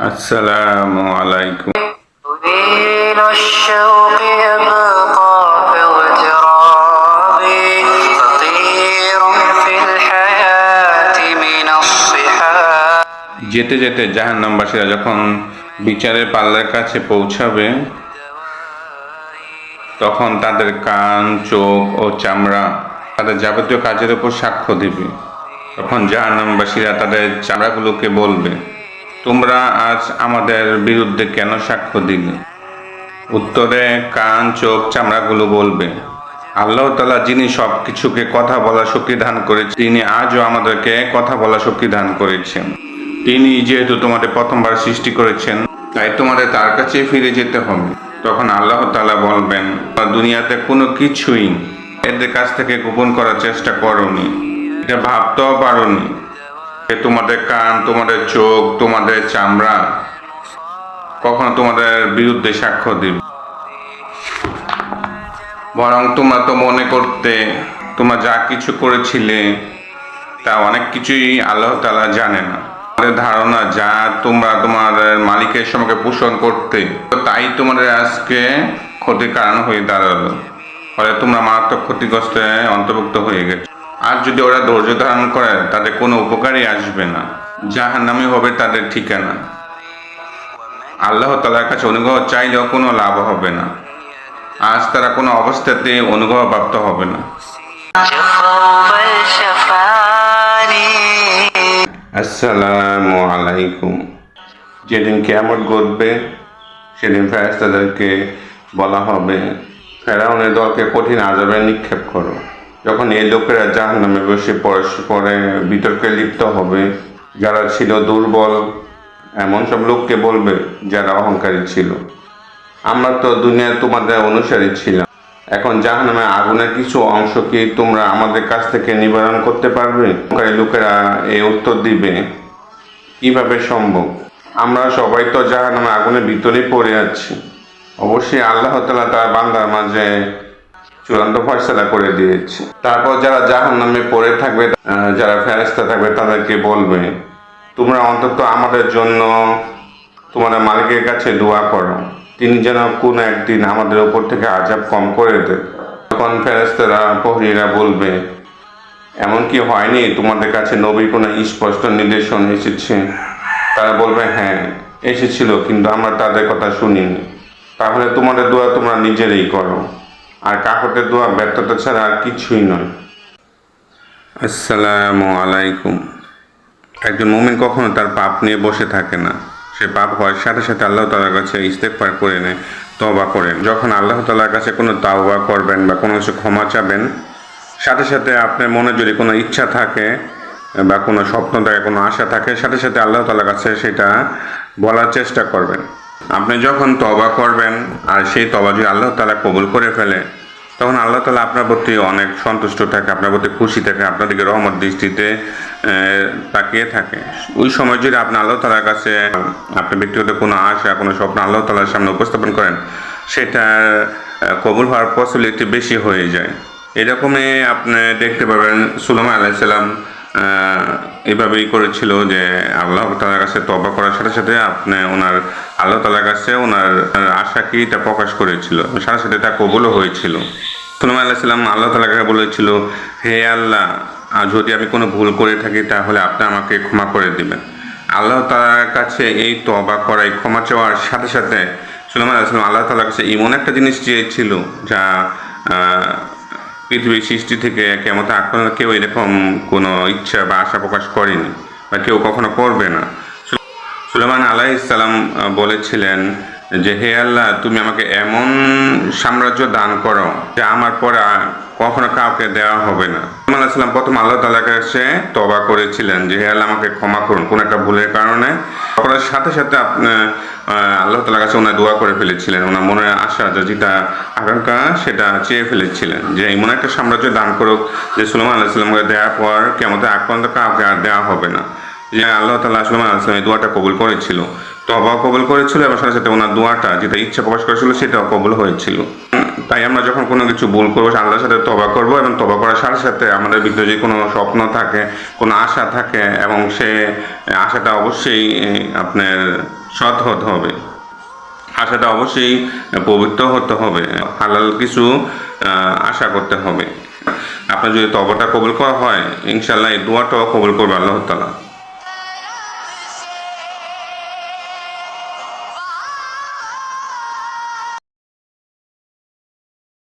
আসসালামু আলাইকুম। طويل الشوق يبقى في اغتراب فقير في الحياة من الصحاب যেতে যেতে জাহান্নামবাসীরা যখন বিচারের পাল্লার কাছে পৌঁছাবে, তখন তাদের কান, চোখ ও চামড়া তাদের যাবতীয় কাজের উপর সাক্ষ্য দিবে। তখন জাহান্নামবাসীরা তাদের চামড়াগুলোকে বলবে, তোমরা আজ আমাদের বিরুদ্ধে কেন সাক্ষ্য দিলে? উত্তরে কান, চোখ, চামড়াগুলো বলবে, আল্লাহ তাআলা যিনি সব কিছুকে কথা বলার শক্তি দান করেছেন, তিনি আজও আমাদেরকে কথা বলার শক্তি দান করেছেন। তিনি যেহেতু তোমাদের প্রথমবার সৃষ্টি করেছেন, তাই তোমাদের তার কাছে ফিরে যেতে হবে। তখন আল্লাহ তাআলা বলবেন, দুনিয়াতে কোনো কিছুই এদের কাছ থেকে গোপন করার চেষ্টা করোনি, এটা ভাবতেও পারোনি। তোমাদের কান, তোমাদের চোখ, তোমাদের চামড়া কখনো তোমাদের বিরুদ্ধে সাক্ষ্য দিবে, বরং তোমরা তো মনে করতে তোমরা যা কিছু করেছিলে তা অনেক কিছুই আল্লাহ তাআলা জানে না। তোমাদের ধারণা যা তোমরা তোমাদের মালিকের সম্পর্কে পোষণ করতে, তাই তোমাদের আজকে ক্ষতির কারণ হয়ে দাঁড়ালো। ফলে তোমরা মারাত্মক ক্ষতিগ্রস্ত অন্তর্ভুক্ত হয়ে গেছো। আর যদি ওরা ধৈর্য ধারণ করে, তাদের কোনো উপকারই আসবে না, জাহান্নামই হবে তাদের ঠিকানা। আল্লাহ তাআলার কাছে অনুগ্রহ চাইলেও কোনো লাভ হবে না। আজ তারা কোনো অবস্থাতে অনুগ্রহ প্রাপ্ত হবে না। আসসালামু আলাইকুম। যেদিন কিয়ামত ঘটবে, সেদিন ফেরেশতাদেরকে বলা হবে, ফেরাউনের দলকে কঠিন আযাবে নিক্ষেপ করো। যখন এই লোকেরা জাহান্নামে বসে পরস্পরে বিতর্কে লিপ্ত হবে, যারা ছিল দুর্বল এমন সব লোককে বলবে যারা অহংকারী ছিল, আমরা তো দুনিয়ায় তোমাদের অনুসারী ছিলাম, এখন জাহান্নামের আগুনের কিছু অংশ কি তোমরা আমাদের কাছ থেকে নিবারণ করতে পারবে? অহংকারী লোকেরা এই উত্তর দিবে, কিভাবে সম্ভব? আমরা সবাই তো জাহান্নামের আগুনের ভিতরেই পড়ে আছি। অবশ্যই আল্লাহ তাআলা তার বান্দার মাঝে চূড়ান্ত ফয়সালা করে দিয়েছে। তারপর যারা জাহান্নামে পড়ে থাকবে, যারা ফেরেশতা থাকবে, তাদেরকে বলবে, তোমরা অন্তত আমাদের জন্য তোমাদের মালিকের কাছে দোয়া করো, তিনি যেন কোনো একদিন আমাদের উপর থেকে আযাব কম করে দেন। তখন ফেরেশতারা, প্রহরীরা বলবে, এমন কি হয়নি তোমাদের কাছে নবীর কোনো স্পষ্ট নির্দেশন এসেছে? তারা বলবে, হ্যাঁ এসেছিল, কিন্তু আমরা তাদের কথা শুনিনি। তাহলে তোমাদের দোয়া তোমরা নিজেরাই করো, আর কাফেরদের দোয়া ব্যর্থতা ছাড়া আর কিছুই নয়। আসসালামু আলাইকুম। একজন মুমিন কখনো তার পাপ নিয়ে বসে থাকে না। সে পাপ হওয়ার সাথে সাথে আল্লাহ তাআলার কাছে ইস্তেগফার করে নেয়, তওবা করেন। যখন আল্লাহ তাআলার কাছে কোনো তাওবা করবেন বা কোনো কিছু ক্ষমা চাবেন, সাথে সাথে আপনার মনে যদি কোনো ইচ্ছা থাকে বা কোনো স্বপ্ন থাকে, কোনো আশা থাকে, সাথে সাথে আল্লাহ তাআলার কাছে সেটা বলার চেষ্টা করবেন। আপনি যখন তওবা করবেন আর সেই তওবা যদি আল্লাহ তাআলা কবুল করে ফেলে, তখন আল্লাহ তাআলা আপনার প্রতি অনেক সন্তুষ্ট থাকে, আপনার প্রতি খুশি থাকে, আপনাদেরকে রহমত দৃষ্টিতে তাকিয়ে থাকে। ওই সময় যদি আপনি আল্লাহ তাআলার কাছে আপনার ব্যক্তিগত কোনো আশা, কোনো স্বপ্ন আল্লাহ তাআলার সামনে উপস্থাপন করেন, সেটা কবুল হওয়ার পসিবিলিটি বেশি হয়ে যায়। এরকমই আপনি দেখতে পাবেন সুলাইমান আলাইহিস সালাম এভাবেই করেছিল যে আল্লাহ তাআলার কাছে তওবা করার সাথে সাথে আপনি ওনার আল্লাহ তাআলার কাছে ওনার আশাকে এটা প্রকাশ করেছিল, সাথে সাথে তা কবুলও হয়েছিল। সুলাইমান আলাইহিস সালাম আল্লাহ তাআলার কাছে বলেছিল, হে আল্লাহ, যদি আমি কোনো ভুল করে থাকি তাহলে আপনি আমাকে ক্ষমা করে দিবেন। আল্লাহ তাআলার কাছে এই তওবা করাই, ক্ষমা চাওয়ার সাথে সাথে সুলাইমান আলাইহিস সালাম আল্লাহ তাআলার কাছে এমন একটা জিনিস চেয়েছিল যা পৃথিবীর সৃষ্টি থেকে কিয়ামত আগ পর্যন্ত কেউ এরকম কোনো ইচ্ছা বা আশা প্রকাশ করেনি বা কেউ কখনো করবে না। সুলাইমান আলাইহিস সালাম বলেছিলেন যে, হে আল্লাহ, তুমি আমাকে এমন সাম্রাজ্য দান করো যে আমার পরে কখনো কাউকে দেওয়া হবে না। সুলাইমান আলাইহিস সালাম প্রথম আল্লাহ তাআলার কাছে তওবা করেছিলেন যে, হে আল্লাহ, আমাকে ক্ষমা করুন কোনো একটা ভুলের কারণে। করার সাথে সাথে আপনি আল্লাহ তাআলার কাছে ওনার দোয়া করে ফেলেছিলেন, ওনার মনের আশা যেটা আকাঙ্ক্ষা সেটা চেয়ে ফেলেছিলেন যে এমন একটা সাম্রাজ্য দান করুক যে সুলাইমান আলাইহিস সালামকে দেওয়ার পর কিয়ামতের আগ পর্যন্ত কাউকে আর দেওয়া হবে না। যে আল্লাহ তাআলা সুলাইমান আলাইহিস সালামের দোয়াটা কবুল করেছিল, তওবা কবুল করেছিল, এবং সাথে সাথে ওনার দোয়াটা যেটা ইচ্ছা প্রকাশ করেছিল সেটাও কবুল হয়েছিল। তাই আমরা যখন কোনো কিছু ভুল করবো আল্লাহর সাথে তওবা করবো, এবং তওবা করার সাথে সাথে আমাদের ভিতরে যে কোনো স্বপ্ন থাকে, কোনো আশা থাকে, এবং সে আশাটা অবশ্যই আপনার সৎ হতে হবে, আশাটা অবশ্যই পবিত্র হতে হবে, হালাল কিছু আশা করতে হবে। আপনার যদি তওবাটা কবুল করা হয়, ইনশাআল্লাহ এই দোয়াটাও কবুল করবে আল্লাহ তাআলা।